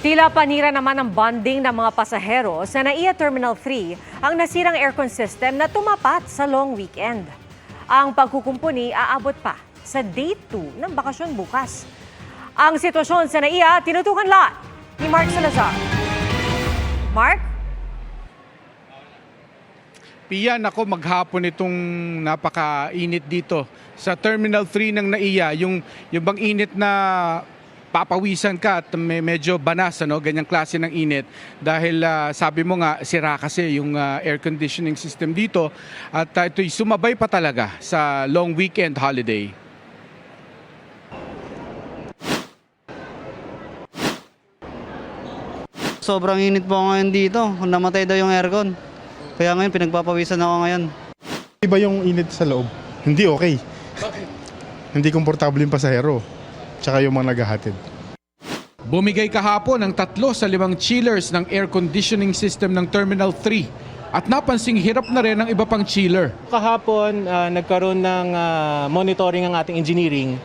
Tila panira naman ang bonding ng mga pasahero sa NAIA Terminal 3 ang nasirang aircon system na tumapat sa long weekend. Ang pagkukumpuni aabot pa sa day 2 ng bakasyon bukas. Ang sitwasyon sa NAIA tinutukan lahat ni Mark Salazar. Mark? Piyan ako maghapon itong napakainit dito sa Terminal 3 ng NAIA, yung bang init na papawisan ka at medyo banas, ganyang klase ng init dahil sabi mo nga sira kasi yung air conditioning system dito at ito'y sumabay pa talaga sa long weekend holiday. Sobrang init po ngayon dito. Namatay daw yung aircon. Kaya ngayon pinagpapawisan ako ngayon. Iba yung init sa loob. Hindi okay. Hindi komportable yung pasahero. Tsaka yung mga naghahatid. Bumigay kahapon ng 3 sa 5 chillers ng air conditioning system ng Terminal 3 at napansing hirap na rin ang iba pang chiller. Kahapon, nagkaroon ng monitoring ang ating engineering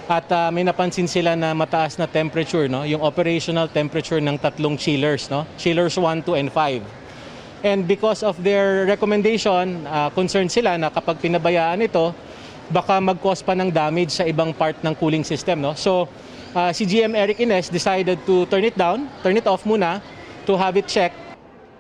at may napansin sila na mataas na temperature, yung operational temperature ng 3 chillers, chillers 1, 2, and 5. And because of their recommendation, concerned sila na kapag pinabayaan ito, baka mag-cause pa ng damage sa ibang part ng cooling system. So, si GM Eric Ines decided to turn it off muna to have it checked.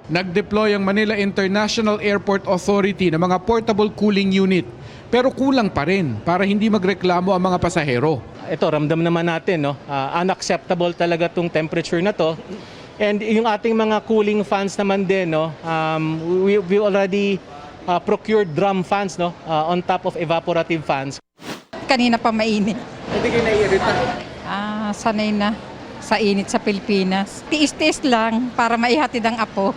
Nag-deploy ang Manila International Airport Authority ng mga portable cooling unit. Pero kulang pa rin para hindi magreklamo ang mga pasahero. Ito, ramdam naman natin, unacceptable talaga itong temperature na to. And yung ating mga cooling fans naman din, we already procured drum fans on top of evaporative fans. Kanina pa mainit. Hindi kayo naiirita? Sanay na sa init sa Pilipinas. Tiis-tiis lang para maihatid ang apo.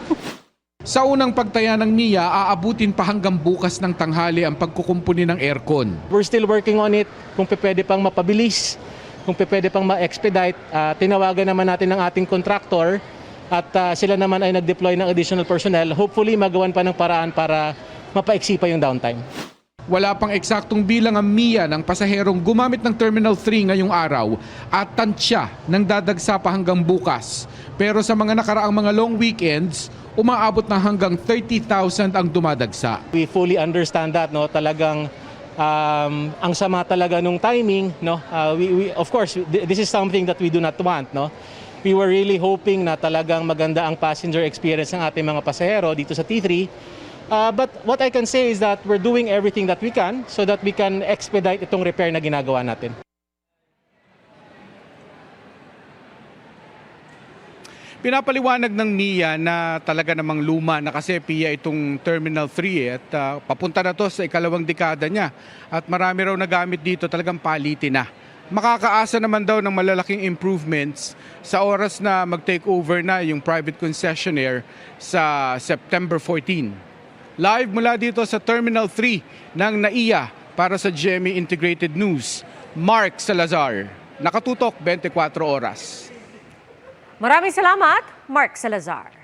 Sa unang pagtaya ng NIA, aabutin pa hanggang bukas ng tanghali ang pagkukumpuni ng aircon. We're still working on it. Kung pwede pang mapabilis, kung pwede pang ma-expedite, tinawagan naman natin ng ating contractor at sila naman ay nag-deploy ng additional personnel. Hopefully magawan pa ng paraan para mapaiksi pa yung downtime. Wala pang eksaktong bilang ang MIA ng pasaherong gumamit ng Terminal 3 ngayong araw at tansya ng dadagsa pa hanggang bukas. Pero sa mga nakaraang mga long weekends, umaabot na hanggang 30,000 ang dumadagsa. We fully understand that, talagang ang sama talaga nung timing, we of course this is something that we do not want, We were really hoping na talagang maganda ang passenger experience ng ating mga pasahero dito sa T3. But what I can say is that we're doing everything that we can so that we can expedite itong repair na ginagawa natin. Pinapaliwanag ng NIA na talaga namang luma na kasi PIA itong Terminal 3 at papunta na to sa ikalawang dekada niya at marami raw nagamit dito, talagang palitin na. Makakaasa naman daw ng malalaking improvements sa oras na mag-take over na yung private concessionaire sa September 14. Live mula dito sa Terminal 3 ng NAIA para sa GMA Integrated News, Mark Salazar. Nakatutok 24 oras. Maraming salamat, Mark Salazar.